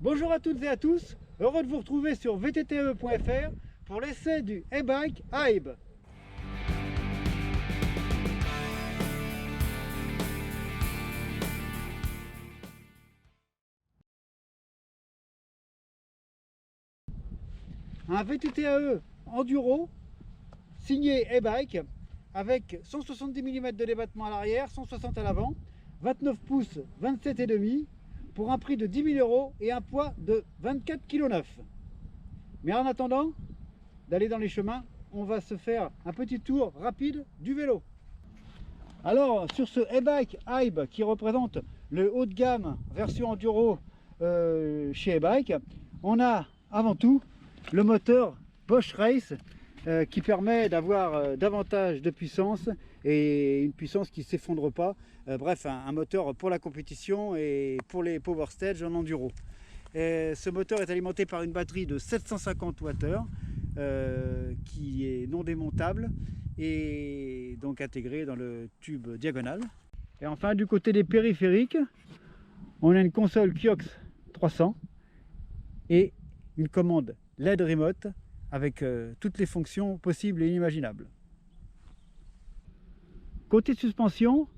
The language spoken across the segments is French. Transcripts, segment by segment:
Bonjour à toutes et à tous, heureux de vous retrouver sur vtte.fr pour l'essai du e-bike Hybe. Un VTT-AE enduro signé e-bike avec 170 mm de débattement à l'arrière, 160 à l'avant, 29 pouces, 27,5 pour un prix de 10 000 € et un poids de 24,9 kg. Mais en attendant d'aller dans les chemins, on va se faire un petit tour rapide du vélo. Alors sur ce e-bike Hybe qui représente le haut de gamme version enduro chez e-bike, on a avant tout le moteur Bosch Race qui permet d'avoir davantage de puissance et une puissance qui ne s'effondre pas. Bref, un moteur pour la compétition et pour les power stage en enduro. Ce moteur est alimenté par une batterie de 750 Wh qui est non démontable et donc intégrée dans le tube diagonal. Et enfin, du côté des périphériques, on a une console Kiox 300 et une commande LED remote avec toutes les fonctions possibles et inimaginables. Côté suspension,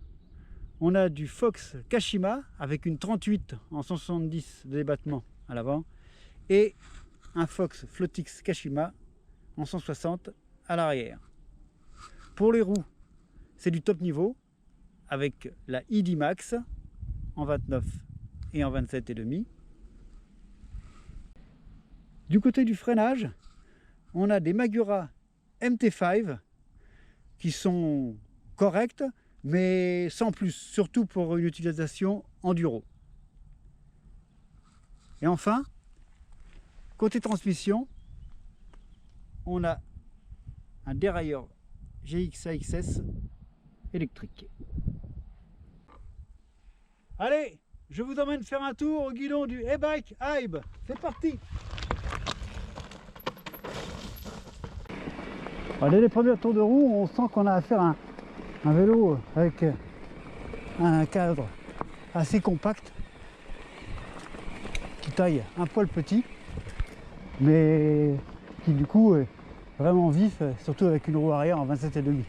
on a du Fox Kashima avec une 38 en 170 de débattement à l'avant et un Fox Flotix Kashima en 160 à l'arrière. Pour les roues, c'est du top niveau avec la ID Max en 29 et en 27,5. Du côté du freinage, on a des Magura MT5 qui sont correctes, mais sans plus, surtout pour une utilisation enduro. Et enfin, côté transmission, on a un dérailleur GX AXS électrique. Allez, je vous emmène faire un tour au guidon du e-bike Hybe. C'est parti! Dès les premiers tours de roue, on sent qu'on a affaire à un vélo avec un cadre assez compact, qui taille un poil petit, mais qui du coup est vraiment vif, surtout avec une roue arrière en 27,5.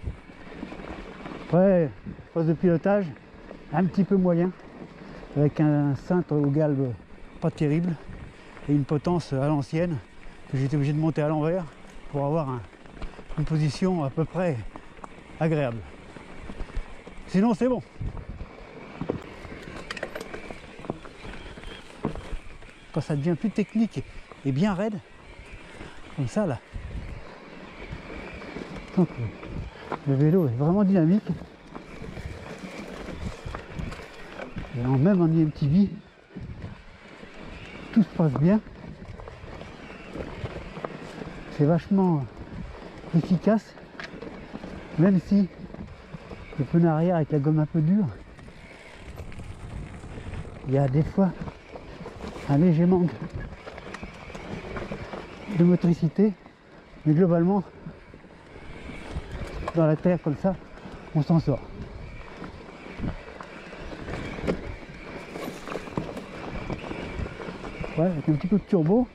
Après, poste de pilotage un petit peu moyen, avec un cintre au galbe pas terrible et une potence à l'ancienne que j'étais obligé de monter à l'envers pour avoir une position à peu près agréable. Sinon c'est bon. Quand ça devient plus technique et bien raide, comme ça là, donc le vélo est vraiment dynamique. Et même en IMTB, tout se passe bien. C'est vachement efficace, même si le pneu arrière avec la gomme un peu dure, il y a des fois un léger manque de motricité, mais globalement dans la terre comme ça on s'en sort. Ouais, avec un petit peu de turbo,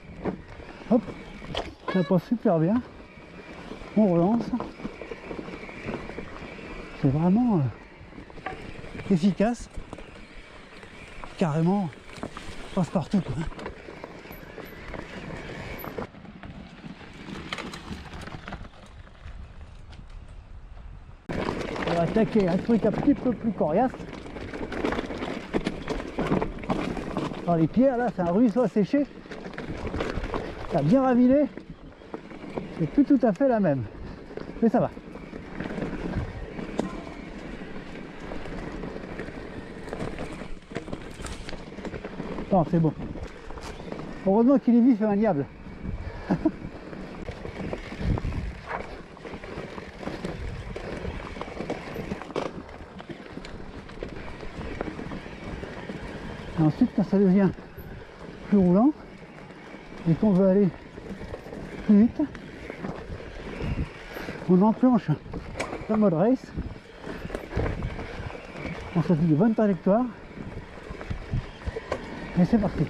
hop, ça passe super bien. On relance, c'est vraiment efficace, carrément passe partout quoi. On va attaquer un truc un petit peu plus coriace. Dans les pierres là, c'est un ruisseau asséché, ça a bien raviné. C'est plus tout à fait la même, mais ça va. Non, c'est bon. Heureusement qu'il est vif et maniable. Et ensuite, quand ça devient plus roulant et qu'on veut aller plus vite, on enclenche le mode race, on choisit de bonnes trajectoires et c'est parti.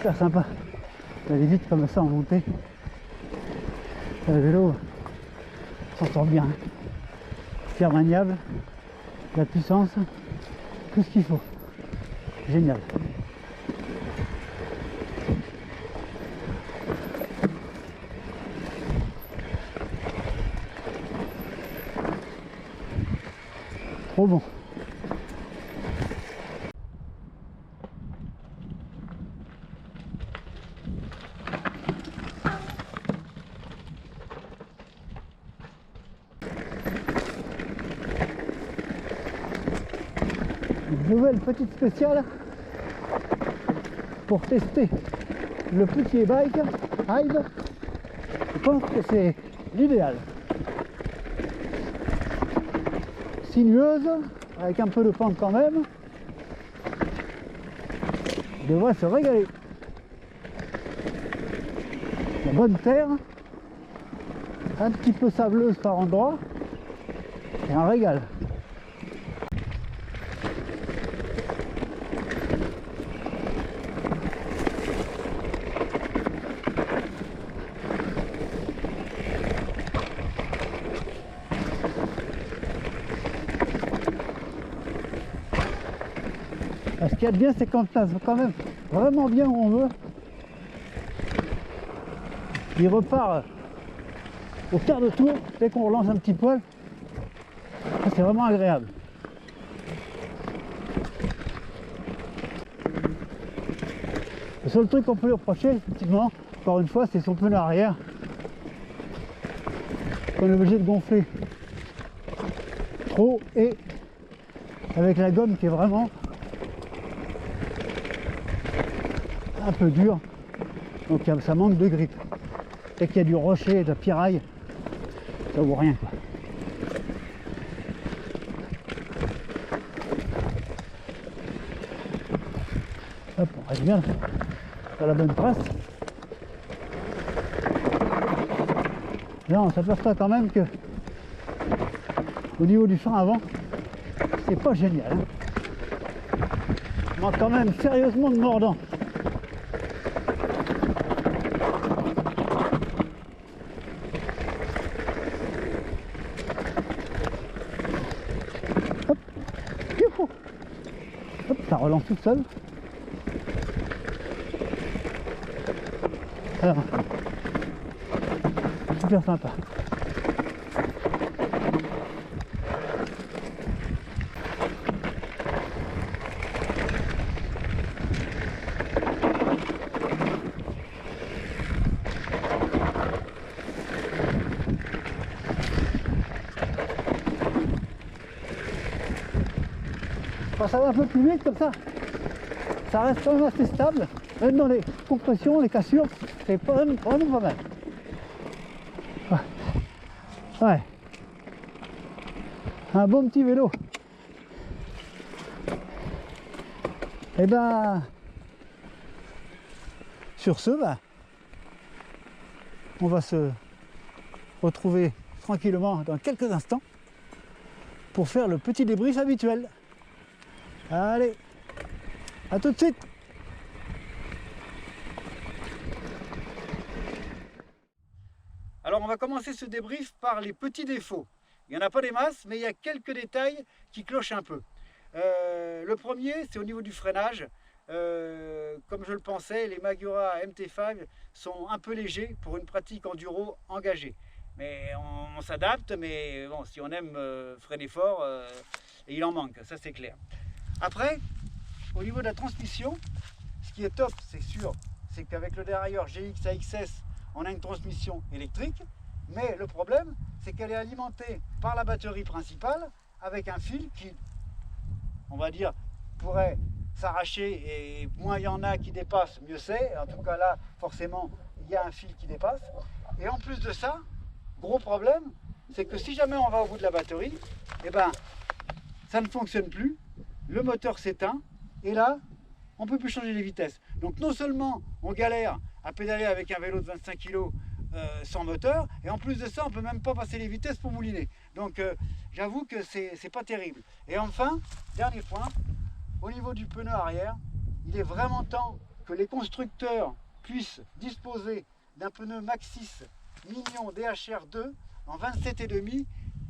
super sympa d'aller vite comme ça en montée. Le vélo s'en sort bien, c'est maniable, la puissance, tout ce qu'il faut. Génial. Trop bon. Une nouvelle petite spéciale pour tester le petit e-bike Hyde. Je pense que c'est l'idéal. Sinueuse, avec un peu de pente quand même. Il devrait se régaler. La bonne terre, un petit peu sableuse par endroits, et un régal. Ce qu'il y a de bien, c'est qu'on place quand même vraiment bien où on veut. Il repart au quart de tour dès qu'on relance un petit poil. C'est vraiment agréable. Le seul truc qu'on peut lui reprocher, effectivement, encore une fois, c'est son pneu arrière qu'on est obligé de gonfler trop, et avec la gomme qui est vraiment un peu dur, donc ça manque de grippe. Dès qu'il y a du rocher et de la piraille, ça vaut rien, quoi. Hop, on reste bien sur la bonne trace. Là on s'aperçoit quand même que au niveau du frein avant, c'est pas génial, hein. Il manque quand même sérieusement de mordant. Hop, ça relance tout seul. Alors, super sympa. Quand ça va un peu plus vite comme ça reste quand même assez stable. Même dans les compressions, les cassures, c'est vraiment pas mal. Ouais. Un bon petit vélo. Et ben, sur ce, on va se retrouver tranquillement dans quelques instants pour faire le petit débrief habituel. Allez, à tout de suite. Alors on va commencer ce débrief par les petits défauts. Il n'y en a pas des masses, mais il y a quelques détails qui clochent un peu. Le premier, c'est au niveau du freinage. Comme je le pensais, les Magura MT5 sont un peu légers pour une pratique enduro engagée. Mais on s'adapte, mais bon, si on aime freiner fort, il en manque, ça c'est clair. Après, au niveau de la transmission, ce qui est top, c'est sûr, c'est qu'avec le dérailleur GX AXS, on a une transmission électrique, mais le problème, c'est qu'elle est alimentée par la batterie principale avec un fil qui, on va dire, pourrait s'arracher, et moins il y en a qui dépassent, mieux c'est. En tout cas là, forcément, il y a un fil qui dépasse. Et en plus de ça, gros problème, c'est que si jamais on va au bout de la batterie, eh ben, ça ne fonctionne plus, le moteur s'éteint, et là, on ne peut plus changer les vitesses. Donc non seulement on galère à pédaler avec un vélo de 25 kg sans moteur, et en plus de ça, on ne peut même pas passer les vitesses pour mouliner. Donc j'avoue que c'est pas terrible. Et enfin, dernier point, au niveau du pneu arrière, il est vraiment temps que les constructeurs puissent disposer d'un pneu Maxxis Mignon DHR2 en 27,5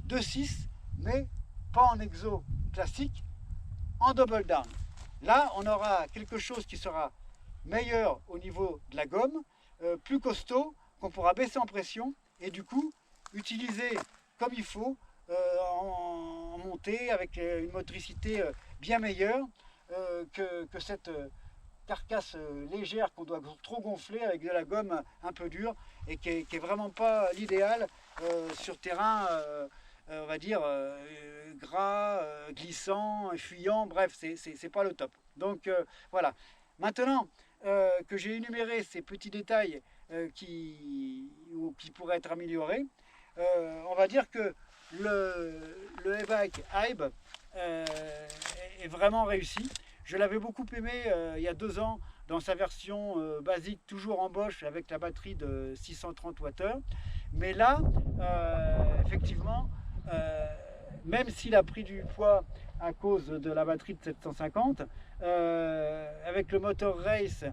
2.6, mais pas en exo classique, en double down. Là, on aura quelque chose qui sera meilleur au niveau de la gomme, plus costaud, qu'on pourra baisser en pression et du coup utiliser comme il faut en montée avec une motricité bien meilleure que cette carcasse légère qu'on doit trop gonfler avec de la gomme un peu dure et qui est vraiment pas l'idéal sur terrain on va dire gras, glissant, fuyant, bref, c'est pas le top. Donc voilà. Maintenant que j'ai énuméré ces petits détails qui pourraient être améliorés, on va dire que le e-bike Aib est vraiment réussi. Je l'avais beaucoup aimé il y a 2 ans dans sa version basique, toujours en Bosch avec la batterie de 630 Wh. Mais là, effectivement, même s'il a pris du poids à cause de la batterie de 750, avec le moteur race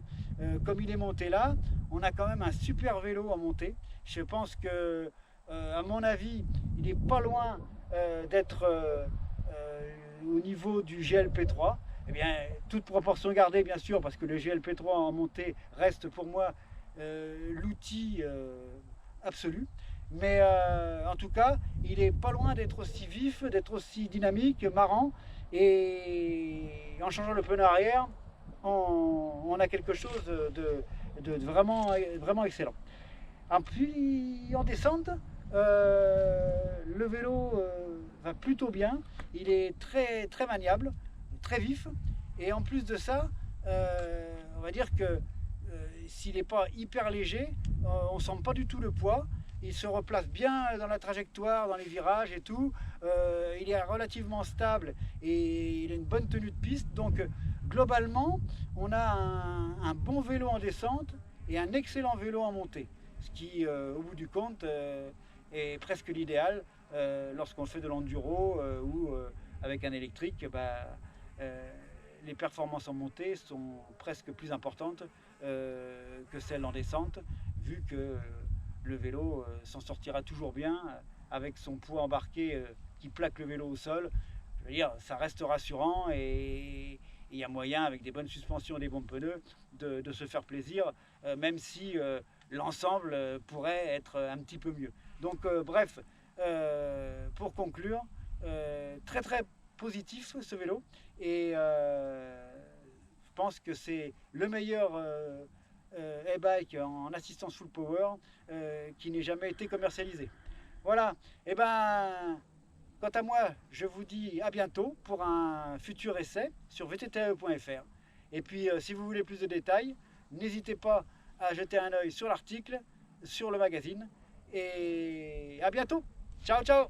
comme il est monté là, on a quand même un super vélo à monter. Je pense que à mon avis il n'est pas loin d'être au niveau du GLP3. Eh bien, toute proportion gardée bien sûr, parce que le GLP3 en montée reste pour moi l'outil absolu. Mais en tout cas, il est pas loin d'être aussi vif, d'être aussi dynamique, marrant. Et en changeant le pneu arrière, on a quelque chose de vraiment, vraiment excellent. Puis en descente, le vélo va plutôt bien. Il est très, très maniable, très vif. Et en plus de ça, on va dire que s'il n'est pas hyper léger, on ne sent pas du tout le poids. Il se replace bien dans la trajectoire, dans les virages et tout. Il est relativement stable et il a une bonne tenue de piste. Donc globalement, on a un bon vélo en descente et un excellent vélo en montée. Ce qui, au bout du compte, est presque l'idéal lorsqu'on fait de l'enduro ou avec un électrique. Les performances en montée sont presque plus importantes que celles en descente, vu que le vélo s'en sortira toujours bien avec son poids embarqué qui plaque le vélo au sol. Je veux dire, ça reste rassurant et il y a moyen, avec des bonnes suspensions et des bons pneus, de se faire plaisir, même si l'ensemble pourrait être un petit peu mieux. Donc bref, pour conclure, très très positif ce vélo et je pense que c'est le meilleur e-bike en assistance full power qui n'ait jamais été commercialisé. Voilà, et quant à moi, je vous dis à bientôt pour un futur essai sur vtte.fr. Et puis si vous voulez plus de détails, n'hésitez pas à jeter un œil sur l'article, sur le magazine, et à bientôt. Ciao ciao.